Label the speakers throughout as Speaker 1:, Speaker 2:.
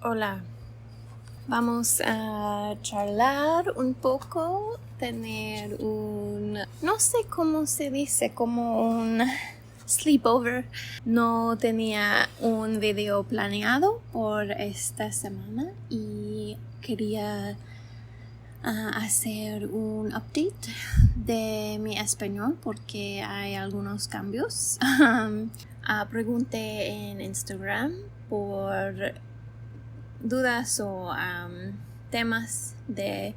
Speaker 1: Hola, vamos a charlar un poco, tener no sé cómo se dice, como un sleepover. No tenía un video planeado por esta semana y quería hacer un update de mi español porque hay algunos cambios. Pregunté en Instagram por dudas o temas de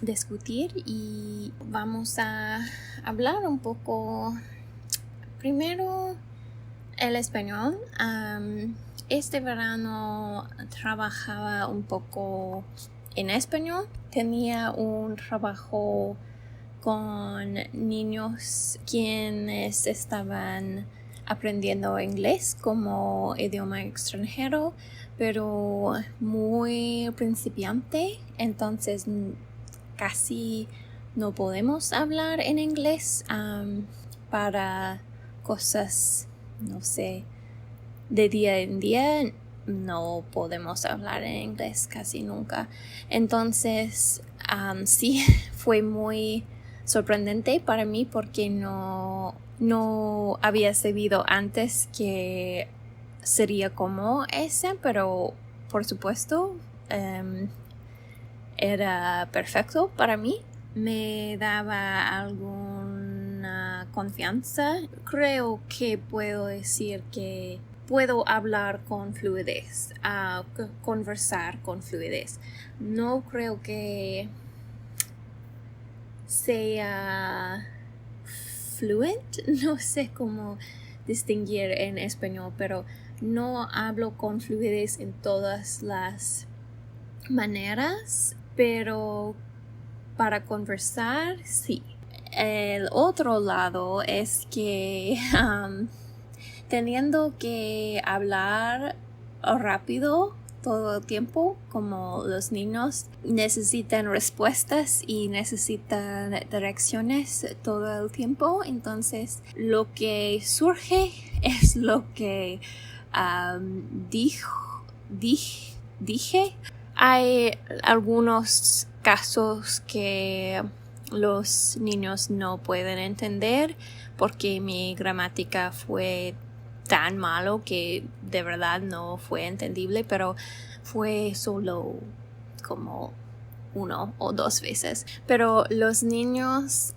Speaker 1: discutir y vamos a hablar un poco primero el español. Este verano trabajaba un poco en español, tenía un trabajo con niños quienes estaban aprendiendo inglés como idioma extranjero, pero muy principiante, entonces casi no podemos hablar en inglés para cosas, no sé, de día en día. No podemos hablar en inglés casi nunca. Entonces, sí, fue muy sorprendente para mí porque no había sabido antes que sería como ese, pero por supuesto era perfecto para mí. Me daba alguna confianza. Creo que puedo decir que puedo hablar con fluidez, conversar con fluidez. No creo que sea fluent, no sé cómo distinguir en español, pero no hablo con fluidez en todas las maneras, pero para conversar, sí. El otro lado es que teniendo que hablar rápido todo el tiempo, como los niños necesitan respuestas y necesitan direcciones todo el tiempo, entonces lo que surge es lo que dije. Hay algunos casos que los niños no pueden entender porque mi gramática fue tan malo que de verdad no fue entendible, pero fue solo como 1 o 2 veces. Pero los niños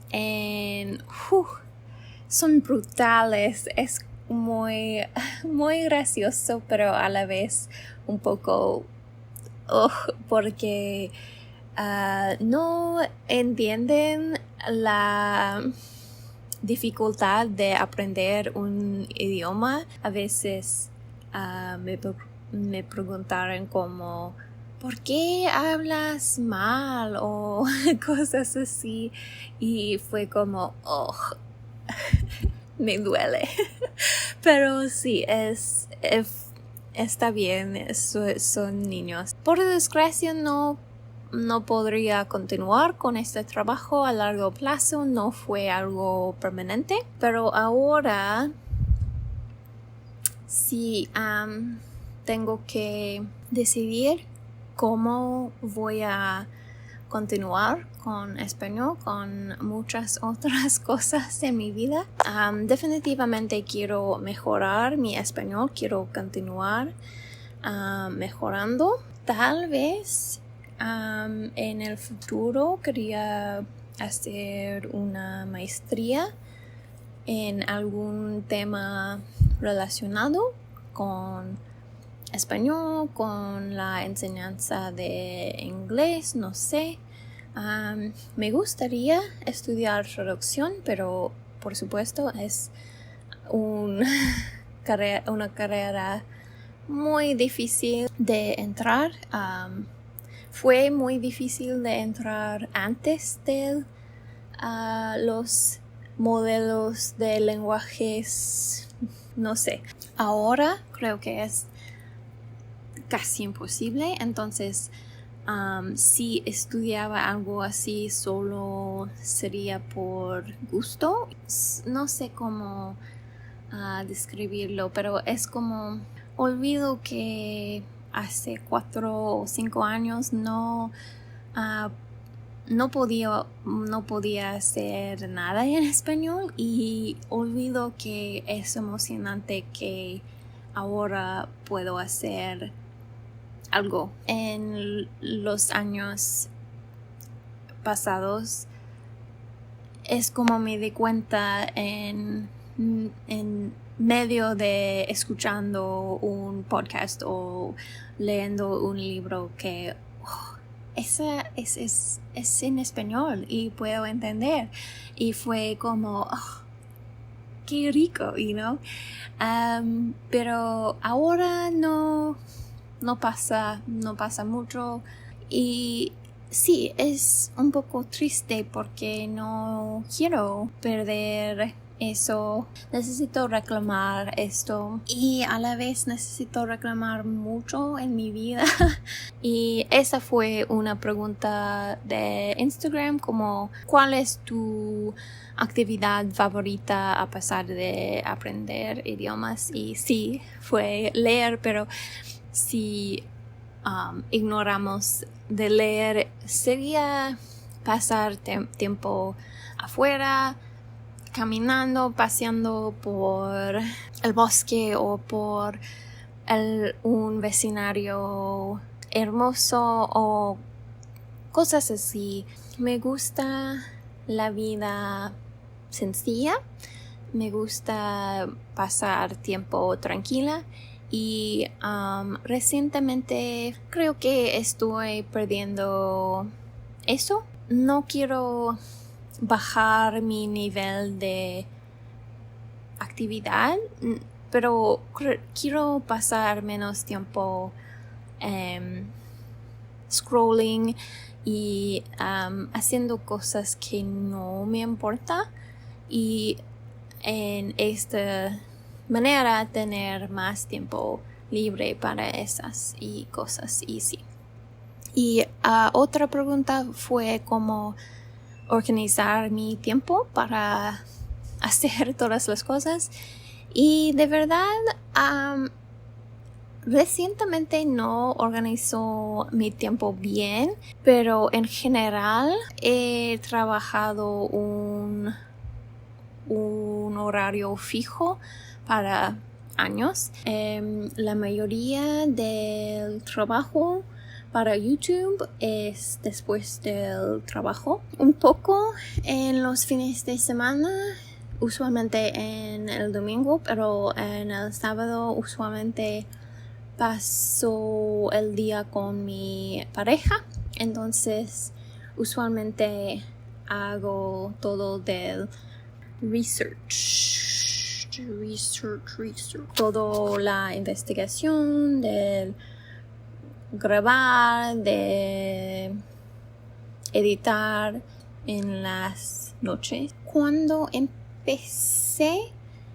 Speaker 1: son brutales, es muy, muy gracioso, pero a la vez un poco porque no entienden la dificultad de aprender un idioma. A veces me preguntaron como ¿por qué hablas mal? O cosas así, y fue como me duele. Pero sí, está bien, son niños. Por desgracia no podría continuar con este trabajo a largo plazo, no fue algo permanente, pero ahora sí tengo que decidir cómo voy a continuar con español, con muchas otras cosas en mi vida. Definitivamente quiero mejorar mi español, quiero continuar mejorando. Tal vez en el futuro quería hacer una maestría en algún tema relacionado con español, con la enseñanza de inglés, no sé. Me gustaría estudiar traducción, pero por supuesto es una carrera muy difícil de entrar. Fue muy difícil de entrar antes de los modelos de lenguajes, no sé. Ahora creo que es casi imposible, entonces si estudiaba algo así solo sería por gusto. No sé cómo describirlo, pero es como olvido que hace 4 o 5 años no podía hacer nada en español, y olvido que es emocionante que ahora puedo hacer algo. En los años pasados es como me di cuenta en medio de escuchando un podcast o leyendo un libro que esa es en español y puedo entender, y fue como qué rico, pero ahora no pasa mucho, y sí, es un poco triste porque no quiero perder eso. Necesito reclamar esto, y a la vez necesito reclamar mucho en mi vida. Y esa fue una pregunta de Instagram, como ¿cuál es tu actividad favorita a pesar de aprender idiomas? Y sí, fue leer, pero si ignoramos de leer, sería pasar tiempo afuera, caminando, paseando por el bosque o por un vecindario hermoso o cosas así. Me gusta la vida sencilla, me gusta pasar tiempo tranquila, y recientemente creo que estoy perdiendo eso. No quiero bajar mi nivel de actividad, pero quiero pasar menos tiempo scrolling y haciendo cosas que no me importan, y en esta manera tener más tiempo libre para esas y cosas, y sí. Y otra pregunta fue cómo organizar mi tiempo para hacer todas las cosas, y de verdad recientemente no organizo mi tiempo bien, pero en general he trabajado un horario fijo para años. La mayoría del trabajo para YouTube es después del trabajo. Un poco en los fines de semana, usualmente en el domingo, pero en el sábado usualmente paso el día con mi pareja. Entonces usualmente hago todo del research, toda la investigación, del grabar, de editar en las noches. Cuando empecé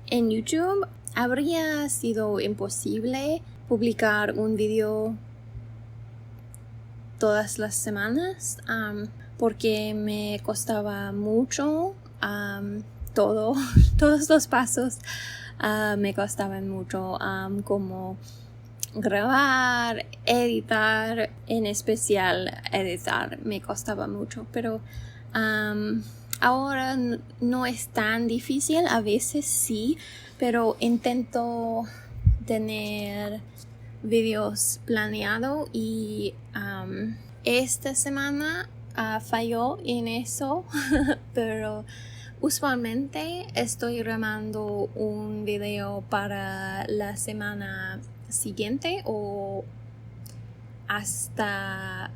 Speaker 1: en YouTube, habría sido imposible publicar un video todas las semanas, porque me costaba mucho. Todos los pasos me costaban mucho, como grabar, editar, en especial editar me costaba mucho, pero ahora no es tan difícil. A veces sí, pero intento tener videos planeados, y esta semana falló en eso, pero usualmente estoy grabando un video para la semana siguiente o hasta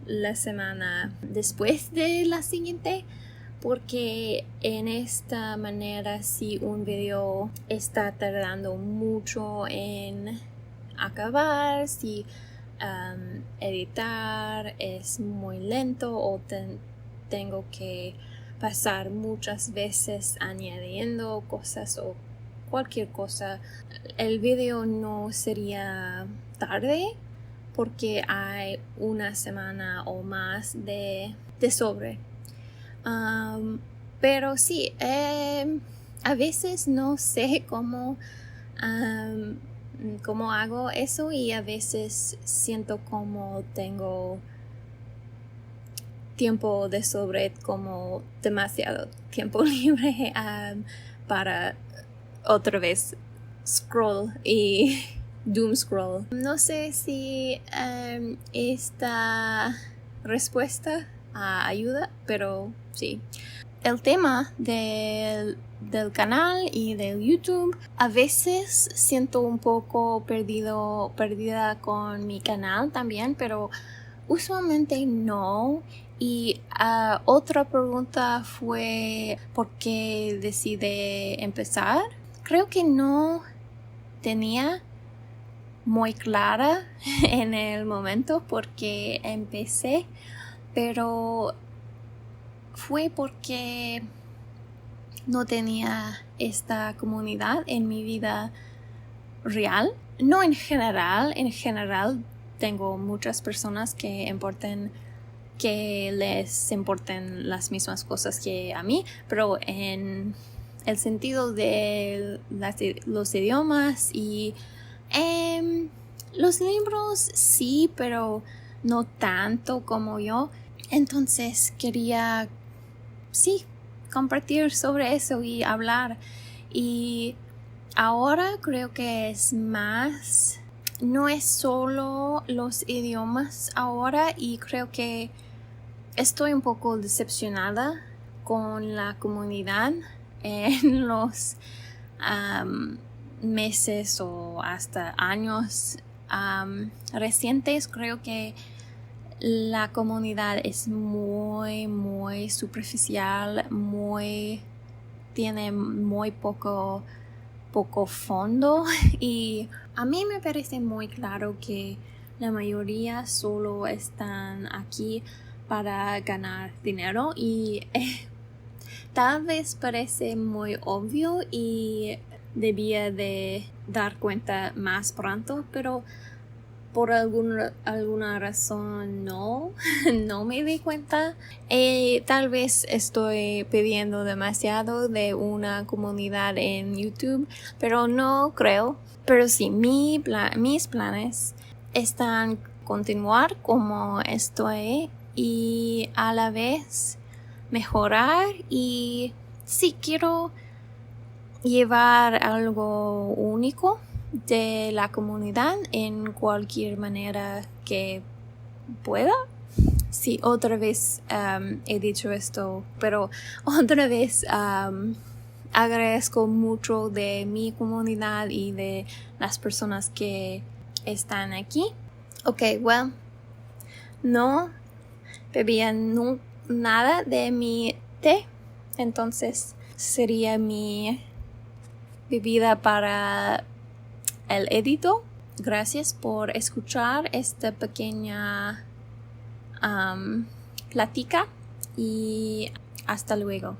Speaker 1: la semana después de la siguiente, porque en esta manera, si un video está tardando mucho en acabar, si editar es muy lento o tengo que pasar muchas veces añadiendo cosas o cualquier cosa, el video no sería tarde porque hay una semana o más de sobre. Pero sí, a veces no sé cómo cómo hago eso, y a veces siento como tengo tiempo de sobre, como demasiado tiempo libre para otra vez scroll y doom scroll. No sé si esta respuesta ayuda, pero sí. El tema del canal y del YouTube, a veces siento un poco perdida con mi canal también, pero usualmente no. Y otra pregunta fue ¿por qué decidí empezar? Creo que no tenía muy clara en el momento porque empecé, pero fue porque no tenía esta comunidad en mi vida real. No en general tengo muchas personas que les importen las mismas cosas que a mí, pero en el sentido de los idiomas y los libros sí, pero no tanto como yo. Entonces quería compartir sobre eso y hablar. Y ahora creo que es más, no es solo los idiomas ahora, y creo que estoy un poco decepcionada con la comunidad en los meses o hasta años recientes. Creo que la comunidad es muy superficial, tiene muy poco fondo, y a mí me parece muy claro que la mayoría solo están aquí para ganar dinero, y tal vez parece muy obvio y debía de dar cuenta más pronto, pero por alguna razón no me di cuenta. Tal vez estoy pidiendo demasiado de una comunidad en YouTube, pero no creo. Pero sí, mis planes están continuar como estoy y a la vez mejorar, y sí quiero llevar algo único de la comunidad en cualquier manera que pueda. Sí, otra vez he dicho esto, pero otra vez agradezco mucho de mi comunidad y de las personas que están aquí. Ok, well, no bebía nada de mi té, entonces sería mi bebida para el edito. Gracias por escuchar esta pequeña plática, y hasta luego.